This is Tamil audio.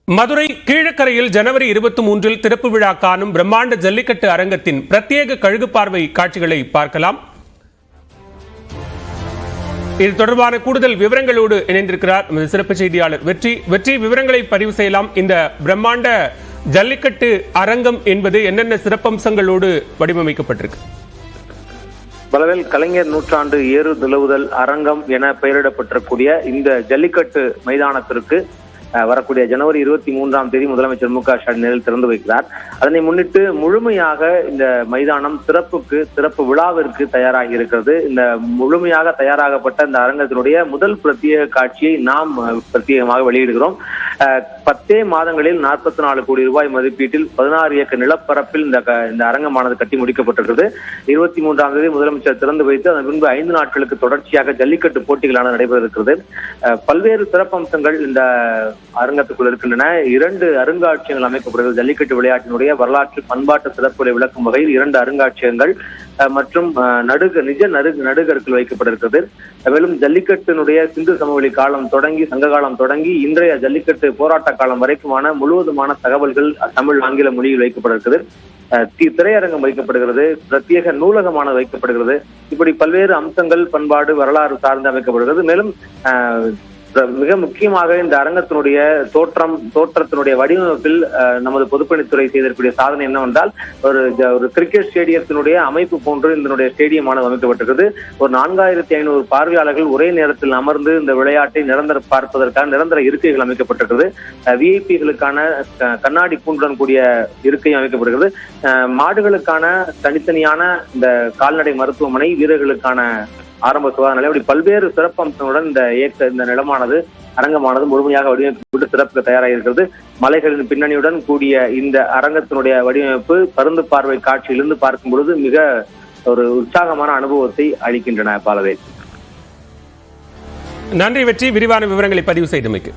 மதுரை கீழக்கரையில் ஜனவரி 23 திறப்பு விழா காணும் பிரம்மாண்ட ஜல்லிக்கட்டு அரங்கத்தின் பிரத்யேக கழுகு பார்வை காட்சிகளை பார்க்கலாம். இது தொடர்பான கூடுதல் விவரங்களோடு இணைந்திருக்கிறார் சிறப்பு செய்தியாளர் வெற்றி. விவரங்களை பதிவு செய்யலாம். இந்த பிரம்மாண்ட ஜல்லிக்கட்டு அரங்கம் என்பது என்னென்ன சிறப்பம்சங்களோடு வடிவமைக்கப்பட்டிருக்கு? பலவேல் கலைஞர் நூற்றாண்டு ஏறு நிலவுதல் அரங்கம் என பெயரிடப்பட்டிருக்கூடிய இந்த ஜல்லிக்கட்டு மைதானத்திற்கு வரக்கூடிய ஜனவரி 23 முதலமைச்சர் மு.க.ஸ்டாலின் நேரில் திறந்து வைக்கிறார். அதனை முன்னிட்டு முழுமையாக இந்த மைதானம் சிறப்பு விழாவிற்கு தயாராகி இருக்கிறது. இந்த முழுமையாக தயாராகப்பட்ட இந்த அரங்கத்தினுடைய முதல் பிரத்யேக காட்சியை நாம் பிரத்யேகமாக வெளியிடுகிறோம். 10 மாதங்களில் 44 கோடி ரூபாய் மதிப்பீட்டில் 16 ஏக்கர் நிலப்பரப்பில் இந்த அரங்கமானது கட்டி முடிக்கப்பட்டிருக்கிறது. 23 முதலமைச்சர் திறந்து வைத்து அதன் பின்பு 5 நாட்களுக்கு தொடர்ச்சியாக ஜல்லிக்கட்டு போட்டிகளான நடைபெற இருக்கிறது. பல்வேறு சிறப்பம்சங்கள் இந்த அரங்கத்துக்குள் இருக்கின்றன. 2 அருங்காட்சியகங்கள் அமைக்கப்படுகிறது. ஜல்லிக்கட்டு விளையாட்டினுடைய வரலாற்று பண்பாட்டு சிறப்புகளை விளக்கும் வகையில் 2 அருங்காட்சியகங்கள் மற்றும் நடுகற்கள் வைக்கப்பட்டிருக்கிறது. மேலும் ஜல்லிக்கட்டினுடைய சிந்து சமவெளி காலம் தொடங்கி சங்க காலம் தொடங்கி இன்றைய ஜல்லிக்கட்டு போராட்ட காலம் வரைக்குமான முழுவதுமான தகவல்கள் தமிழ் ஆங்கில மொழியில் வைக்கப்பட்டிருக்கிறது. திரையரங்கம் வைக்கப்படுகிறது. பிரத்யேக நூலகமானது வைக்கப்படுகிறது. இப்படி பல்வேறு அம்சங்கள் பண்பாடு வரலாறு சார்ந்து அமைக்கப்படுகிறது. மேலும் மிக முக்கியமாக இந்த அரங்கத்தினுடைய தோற்றத்தினுடைய வடிவமைப்பில் நமது பொதுப்பணித்துறை செய்திருக்கூடிய சாதனை என்னவென்றால் ஒரு கிரிக்கெட் ஸ்டேடியத்தினுடைய அமைப்பு போன்று இதனுடைய ஸ்டேடியமானது அமைக்கப்பட்டிருக்கிறது. ஒரு 4500 பார்வையாளர்கள் ஒரே நேரத்தில் அமர்ந்து இந்த விளையாட்டை பார்ப்பதற்கான நிரந்தர இருக்கைகள் அமைக்கப்பட்டிருக்கிறது. விஐபிகளுக்கான கண்ணாடி கூண்டுடன் கூடிய இருக்கை அமைக்கப்படுகிறது. மாடுகளுக்கான தனித்தனியான இந்த கால்நடை மருத்துவமனை, வீரர்களுக்கான ஆரம்ப சுகாதார நிலையம், இப்படி பல்வேறு சிறப்பு அம்சங்களுடன் இந்த நிலமானது அரங்கமானது முழுமையாக வடிவமைப்பு சிறப்புக்கு தயாராக இருக்கிறது. மலைகளின் பின்னணியுடன் கூடிய இந்த அரங்கத்தினுடைய வடிவமைப்பு பருந்து பார்வை காட்சியிலிருந்து பார்க்கும் பொழுது மிக ஒரு உற்சாகமான அனுபவத்தை அளிக்கின்றன. பாலவே நன்றி வெற்றி. விரிவான விவரங்களை பதிவு செய்தமைக்கு.